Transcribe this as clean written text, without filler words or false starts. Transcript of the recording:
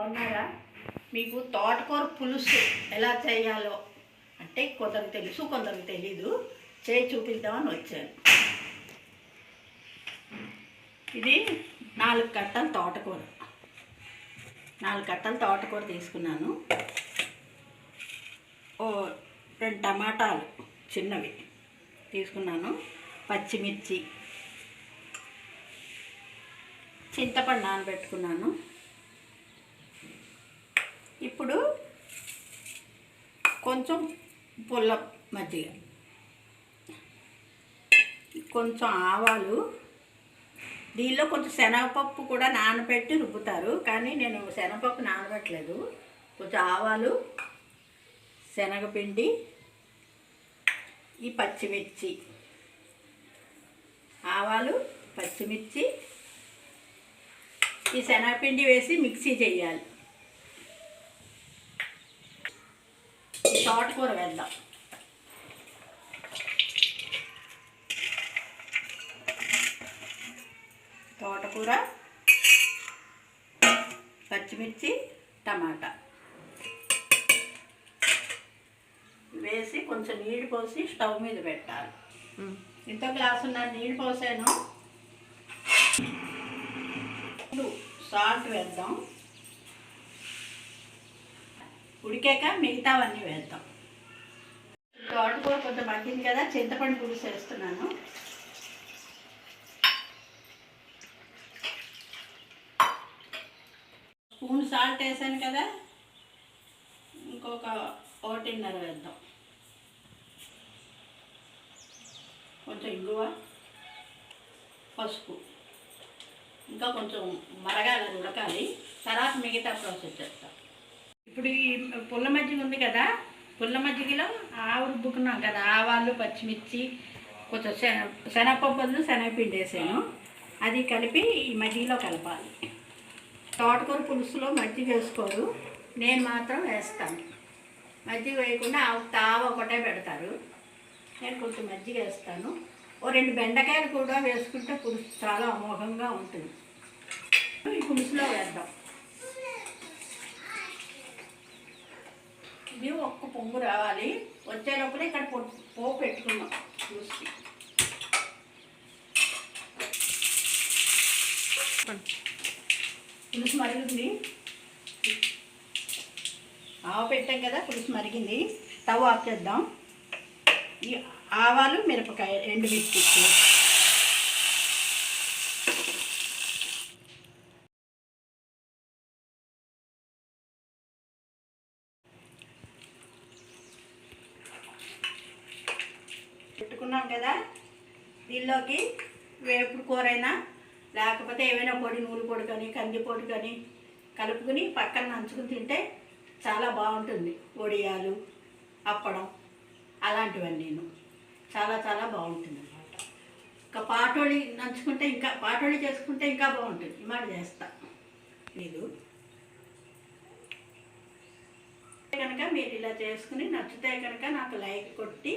బాగున్నారా? మీకు తోటకూర పులుసు ఎలా చేయాలో అంటే కొందరికి తెలుసు, కొందరికి తెలీదు. చేయి చూపిద్దామని వచ్చాను. ఇది 4 కట్టలు తోటకూర. 4 కట్టలు తోటకూర తీసుకున్నాను. 2 టమాటాలు చిన్నవి తీసుకున్నాను. పచ్చిమిర్చి, చింతపండు నానబెట్టుకున్నాను. ఇప్పుడు కొంచెం పుల్ల మజ్జిగ, కొంచెం ఆవాలు, దీనిలో కొంచెం శనగపప్పు కూడా నానబెట్టి రుబ్బుతారు, కానీ నేను శనగపప్పు నానబెట్టలేదు. కొంచెం ఆవాలు, శనగపిండి, ఈ పచ్చిమిర్చి, ఆవాలు, పచ్చిమిర్చి, ఈ శనగపిండి వేసి మిక్సీ చేయాలి. ఈ తోటకూర వేద్దాం. తోటకూర, పచ్చిమిర్చి, టమాటా వేసి కొంచెం నీళ్ళు పోసి స్టవ్ మీద పెట్టాలి. ఇంత గ్లాసున్నర నీళ్ళు పోసాను. సాల్ట్ వేద్దాం. ఉడికాక మిగతావన్నీ వేద్దాం. తోటకూర కొంచెం మగ్గింది కదా, చింతపండు పులుసు వేస్తున్నాను. స్పూన్ సాల్ట్ వేసాను కదా, ఇంకొక 1.5 వేద్దాం. కొంచెం ఇంగువ, పసుపు, ఇంకా కొంచెం మరగాలి, ఉడకాలి. తర్వాత మిగతా ప్రాసెస్ చేస్తాం. ఇప్పుడు ఈ పుల్ల మజ్జిగ ఉంది కదా, పుల్ల మజ్జిగలో రుబ్బుకున్నాం కదా, ఆవాలు, పచ్చిమిర్చి, కొంచెం శనగపప్పు బదులు శనగపిండి వేసాను. అది కలిపి ఈ మజ్జిగలో కలపాలి. తోటకూర పులుసులో మజ్జిగ వేసుకోరు, నేను మాత్రం వేస్తాను. మజ్జిగ వేయకుండా తావ ఒకటే పెడతారు, నేను కొంచెం మజ్జిగ వేస్తాను. 2 బెండకాయలు కూడా వేసుకుంటే పులుసు చాలా అమోఘంగా ఉంటుంది. ఈ పులుసులో వేద్దాం. ఇది ఒక్క పొంగు రావాలి. వచ్చేలోపల ఇక్కడ పోపు పెట్టుకున్నాం పులుసుకి. పులుసు మరుగుతుంది. ఆవ పెట్టాం కదా, పులుసు మరిగింది. స్టవ్ ఆఫ్ చేద్దాం. ఈ ఆవాలు, మిరపకాయ, ఎండుమిర్చి, పెట్టుకున్నాం కదా, దీనిలోకి వేపుడు కూరైనా లేకపోతే ఏమైనా పొడి, నూనె పొడి కానీ కంది పొడి కానీ కలుపుకుని పక్కన నంచుకుని తింటే చాలా బాగుంటుంది. వడియాలు, అప్పడం అలాంటివన్నీ చాలా చాలా బాగుంటుంది అన్నమాట. ఇంకా పాటోళి నంచుకుంటే, ఇంకా పాటోళి చేసుకుంటే ఇంకా బాగుంటుంది. ఈ మాట చేస్తా. మీరు కనుక మీరు ఇలా చేసుకుని నచ్చితే కనుక నాకు లైక్ కొట్టి